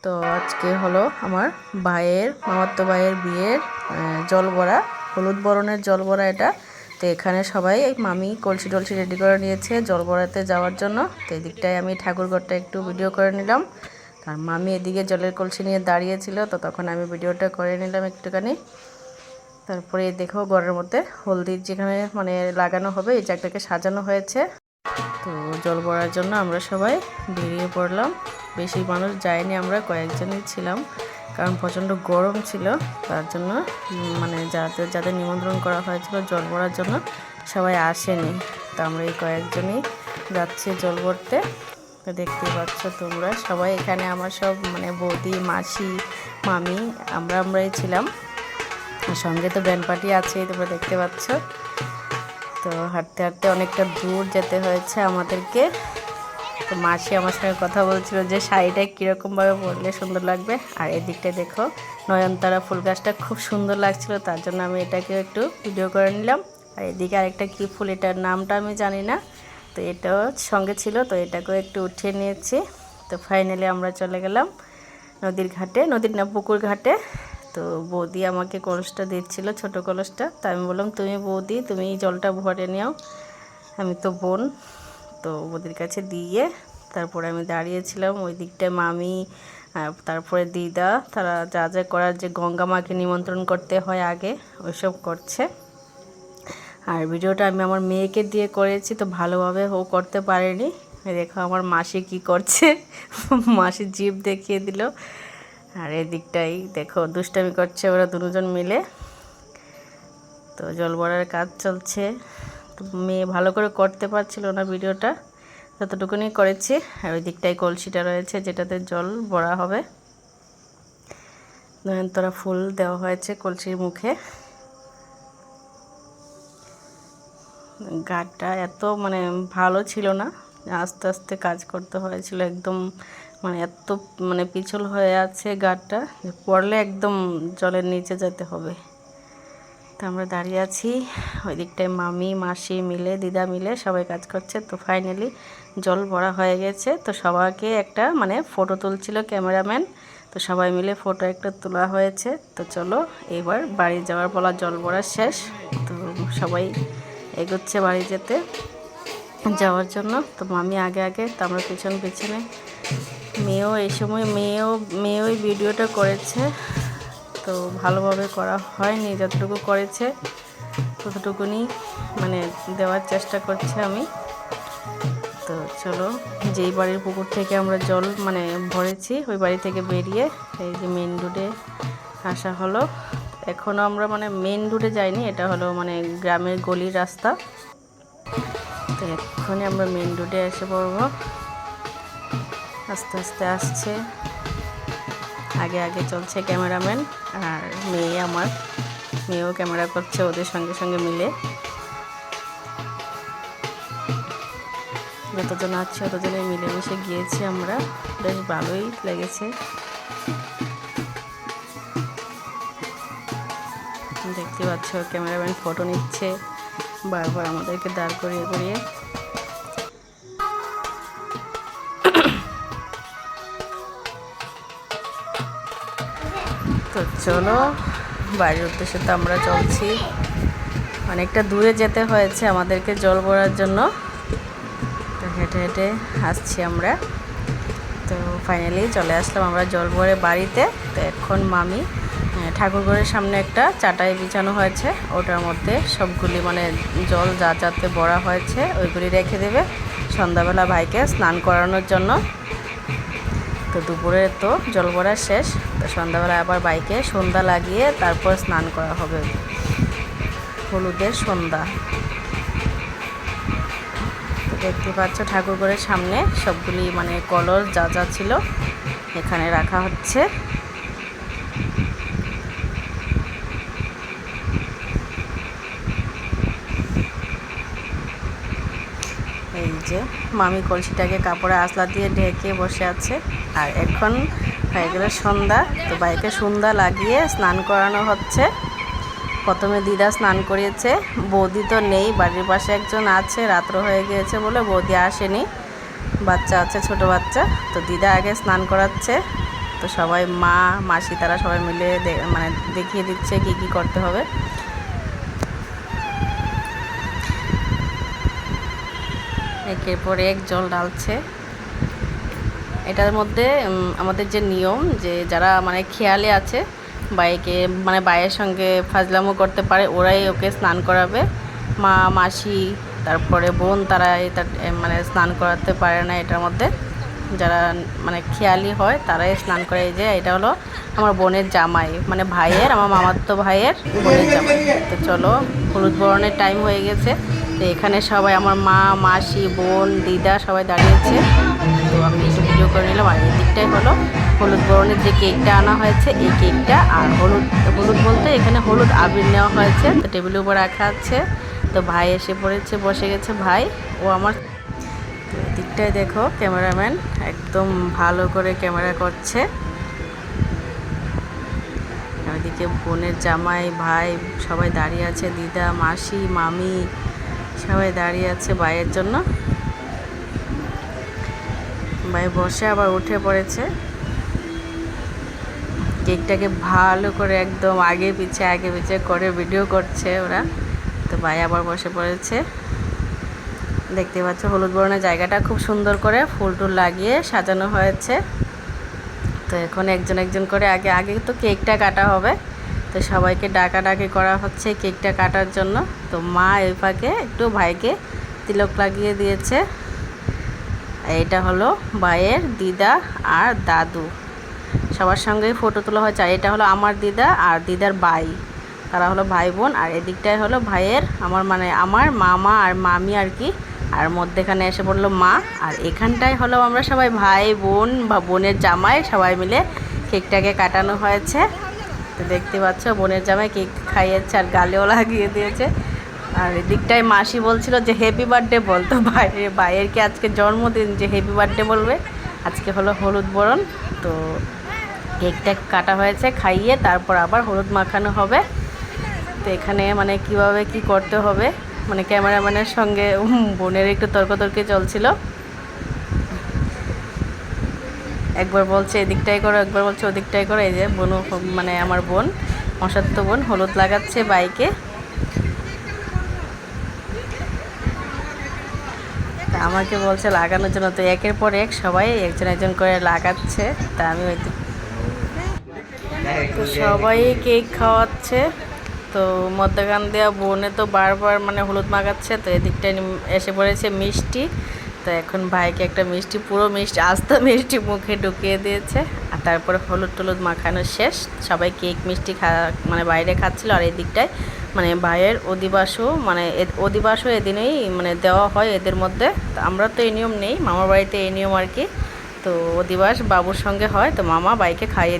তো আজকে হলো আমার মামাতো ভাইয়ের বিয়ের জল ভরা, হলুদ বরণের জল ভরা এটা। তো এখানে সবাই মামি কলসি টলসি রেডি করে নিয়েছে জল ভরাতে যাওয়ার জন্য। তো এদিকটায় আমি ঠাকুরঘরটা একটু ভিডিও করে নিলাম, আর মামি এদিকে জলের কলসি নিয়ে দাঁড়িয়েছিল, তো তখন আমি ভিডিওটা করে নিলাম একটুখানি। তারপরে দেখো ঘরের মধ্যে হলদির যেখানে মানে লাগানো হবে এই জায়গাটাকে সাজানো হয়েছে। তো জল ভরার জন্য আমরা সবাই বেরিয়ে পড়লাম। বেশি মানুষ যায়নি, আমরা কয়েকজনই ছিলাম, কারণ প্রচণ্ড গরম ছিল। তার জন্য মানে যাদের নিমন্ত্রণ করা হয়েছিল জল ভরার জন্য সবাই আসেনি। তো আমরা এই কয়েকজনই যাচ্ছি জল ভরতে। তো দেখতেই পাচ্ছ তোমরা সবাই এখানে, আমার সব মানে বৌদি, মাসি, মামি, আমরাই ছিলাম। সঙ্গে তো ব্যান্ড পার্টি আছেই, তোমরা দেখতে পাচ্ছ। তো হাঁটতে হাঁটতে অনেকটা দূর যেতে হয়েছে আমাদেরকে। তো মাসি আমার সঙ্গে কথা বলছিল যে শাড়িটা কীরকমভাবে পরলে সুন্দর লাগবে। আর এদিকটায় দেখো নয়নতারা ফুল গাছটা খুব সুন্দর লাগছিল, তার জন্য আমি এটাকেও একটু ভিডিও করে নিলাম। আর এদিকে আরেকটা কী ফুল, এটার নামটা আমি জানি না, তো এটাও সঙ্গে ছিল, তো এটাকেও একটু উঠিয়ে নিয়েছি। তো ফাইনালি আমরা চলে গেলাম নদীর ঘাটে, নদীর না পুকুর ঘাটে। তো বৌদি আমাকে কলসটা দিচ্ছিল, ছোট কলসটা। তা আমি বললাম তুমি বৌদি তুমি জলটা ভরে নিও, আমি তো বোন। তো বৌদির কাছে দিয়ে তারপরে আমি দাঁড়িয়েছিলাম। ওই দিকটায় মামি, তারপরে দিদা, তারা যা যা করার, যে গঙ্গা মাকে নিমন্ত্রণ করতে হয় আগে, ওইসব করছে। আর ভিডিওটা আমি আমার মেয়েকে দিয়ে করেছি, তো ভালোভাবে ও করতে পারেনি। দেখো আমার মাসি কি করছে, মাসি জিভ দেখিয়ে দিল। আর এদিকটাই দেখো দুষ্টামি করছে ওরা দুজন মিলে। তো জল ভরার কাজ চলছে। তো মেয়ে ভালো করে করতে পারছিল না ভিডিওটা, ততটুকুনি করেছি। আর ওই দিকটায় কলসিটা রয়েছে যেটাতে জল ভরা হবে। নয়নতারা ফুল দেওয়া হয়েছে কলসির মুখে। ঘাটটা এত মানে ভালো ছিল না, আস্তে আস্তে কাজ করতে হয়েছিল। একদম মানে এত মানে পিছল হয়ে আছে ঘাটটা, পড়লে একদম জলের নিচে যেতে হবে। তো আমরা দাঁড়িয়ে আছি, ওই দিকটায় মামি, মাসি মিলে, দিদা মিলে সবাই কাজ করছে। তো ফাইনালি জল ভরা হয়ে গেছে। তো সবাইকে একটা মানে ফটো তুলছিল ক্যামেরাম্যান, তো সবাই মিলে ফটো একটা তোলা হয়েছে। তো চলো এবার বাড়ি যাওয়ার পালা, জল ভরা শেষ। তো সবাই এগোচ্ছে বাড়ি যাওয়ার জন্য। তো মামি আগে আগে, তো আমরা পিছনে। মেয়েও এই সময় মেয়েও ভিডিওটা করেছে, তো ভালোভাবে করা হয়নি, যতটুকু করেছে ততটুকুনি মানে দেওয়ার চেষ্টা করছি আমি। তো চলো, যেই বাড়ির পুকুর থেকে আমরা জল মানে ভরেছি ওই বাড়ি থেকে বেরিয়ে এই যে মেন রোডে আসা হলো। এখনও আমরা মানে মেন রোডে যাইনি, এটা হলো মানে গ্রামের গলির রাস্তা। তো এক্ষুনি আমরা মেন রোডে এসে পড়বো। আস্তে আস্তে আসছে, আগে আগে চলছে ক্যামেরাম্যান। আর মেয়েও ক্যামেরা করছে ওদের সঙ্গে সঙ্গে মিলে। যতজন আছে ততজনে মিলেমিশে গিয়েছি আমরা, বেশ ভালোই লেগেছে। দেখতে পাচ্ছ ক্যামেরাম্যান ফটো নিচ্ছে বারবার আমাদেরকে দাঁড় করিয়ে। তো চলো বাড়ির উদ্দেশ্যে তো আমরা চলছি, অনেকটা দূরে যেতে হয়েছে আমাদেরকে জল ভরার জন্য। তো হেঁটে হেঁটে আসছি আমরা। তো ফাইনালি চলে আসলাম আমরা জল ভরে বাড়িতে। তো এখন মামি ঠাকুরঘরের সামনে একটা চাটাই বিছানো হয়েছে, ওটার মধ্যে সবগুলি মানে জল যাতে ভরা হয়েছে ওইগুলি রেখে দেবে সন্ধ্যাবেলা ভাইকে স্নান করানোর জন্য। তো দুপুরে তো জল ভরা শেষ, তো সন্ধ্যাবেলা আবার বাইকে সন্ধ্যা লাগিয়ে তারপর স্নান করা হবে, হলুদের সন্ধ্যা। তো দেখতে পাচ্ছ ঠাকুরঘরের সামনে সবগুলি মানে কলস যা ছিল এখানে রাখা হচ্ছে। এই যে মামি কলসিটাকে কাপড়ে আঁচলা দিয়ে ঢেকে বসে আছে। আর এখন হয়ে গেল সন্ধ্যা, তো বাইকে সন্ধ্যা লাগিয়ে স্নান করানো হচ্ছে। প্রথমে দিদা স্নান করিয়েছে, বৌদি তো নেই, বাড়ির পাশে একজন আছে, রাত্র হয়ে গিয়েছে বলে বৌদি আসেনি, বাচ্চা আছে ছোট বাচ্চা। তো দিদা আগে স্নান করাচ্ছে। তো তো সবাই মা মাসি তারা সবাই মিলে মানে দেখিয়ে দিচ্ছে কি কি করতে হবে। একের পর এক জল ঢালছে। এটার মধ্যে আমাদের যে নিয়ম, যে যারা মানে খেয়ালে আছে বাইকে, মানে বাইয়ের সঙ্গে ফাজলামো করতে পারে, ওরাই ওকে স্নান করাবে। মা মাসি তারপরে বোন তারা এটা মানে স্নান করাতে পারে না। এটার মধ্যে যারা মানে খেয়ালি হয় তারাই স্নান করে। এই যে এটা হলো আমার বোনের জামাই, মানে ভাইয়ের, আমার মামাতো ভাইয়ের বোনের জামাই। তো চলো, হলুদ বরণের টাইম হয়ে গেছে। তো এখানে সবাই আমার মা মাসি বোন দিদা সবাই দাঁড়িয়েছে। তো আমি একটু ভিডিও করে নিলাম। আর এই দিকটাই হলো হলুদ বরণের যে কেকটা আনা হয়েছে, এই কেকটা। আর হলুদ বলতে এখানে হলুদ আবির নেওয়া হয়েছে, তো টেবিলের উপর রাখা আছে। তো ভাই এসে পড়েছে, বসে গেছে ভাই ও আমার। তো এই দিকটায় দেখো ক্যামেরাম্যান একদম ভালো করে ক্যামেরা করছে। ওইদিকে বোনের জামাই ভাই সবাই দাঁড়িয়ে আছে, দিদা মাসি মামি সবাই দাঁড়িয়ে আছে ভাইয়ের জন্য। ভাই বসে আবার উঠে পড়েছে। কেকটাকে ভালো করে একদম আগে পিছে করে ভিডিও করছে ওরা। তো ভাই আবার বসে পড়েছে। দেখতে পাচ্ছ হলুদ বরণের জায়গাটা খুব সুন্দর করে ফুল টুল লাগিয়ে সাজানো হয়েছে। তো এখন একজন একজন করে আগে তো কেকটা কাটা হবে। তো সবাইকে ডাকাডাকি করা হচ্ছে কেকটা কাটার জন্য। তো মা এই ফাঁকে একটু ভাইকে তিলক লাগিয়ে দিয়েছে। এটা হলো ভাইয়ের দিদা আর দাদু, সবার সঙ্গেই ফটো তোলা হয়েছে। আর এটা হলো আমার দিদা আর দিদার ভাই, তারা হলো ভাই বোন। আর এদিকটাই হলো ভাইয়ের আমার মামা আর মামি আর কি। আর মধ্যেখানে এসে পড়লো মা। আর এখানটায় হলো আমরা সবাই ভাই বোন বা বোনের জামাই সবাই মিলে কেকটাকে কাটানো হয়েছে। তো দেখতে পাচ্ছ বোনের জামাই কেক খাইয়েছে আর গালেও লাগিয়ে দিয়েছে। আর এদিকটায় মাসি বলছিল যে হ্যাপি বার্থডে বলতো ভাইয়ের কি আজকে জন্মদিন, যে হ্যাপি বার্থডে বলবে। আজকে হলো হলুদ বরণ। তো কেকটা কাটা হয়েছে, খাইয়ে তারপর আবার হলুদ মাখানো হবে। তো এখানে মানে কিভাবে কি করতে হবে, মানে ক্যামেরাম্যানের সঙ্গে বোনের একটু তর্কতর্কি চলছিল। একবার বলছে এদিকটাই করো, একবার বলছে ওদিকটাই করো। এই যে বোন, মানে আমার বোন মশাত্ত বোন হলুদ লাগাচ্ছে বাইকে। আমাকে বলছে লাগানোর জন্য। তো একের পর এক সবাই একজন একজন করে লাগাচ্ছে। তা আমি ওই তো সবাই কেক খাওয়াচ্ছে। তো মধ্যখান দেওয়া বোনে তো বারবার মানে হলুদ মাখাচ্ছে। তো এদিকটায় এসে পড়েছে মিষ্টি। তো এখন ভাইকে একটা মিষ্টি, পুরো মিষ্টি আস্তা মিষ্টি মুখে ঢুকিয়ে দিয়েছে। আর তারপরে হলুদ টলুদ মাখানো শেষ। সবাই কেক মিষ্টি মানে বাইরে খাচ্ছিল। আর এই দিকটায় মানে ভাইয়ের অধিবাসও এদিনেই মানে দেওয়া হয় এদের মধ্যে। তো আমরা তো এই নিয়ম নেই, মামার বাড়িতে এই নিয়ম আর কি। তো অধিবাস বাবুর সঙ্গে হয়। তো মামা বাইকে খাইয়ে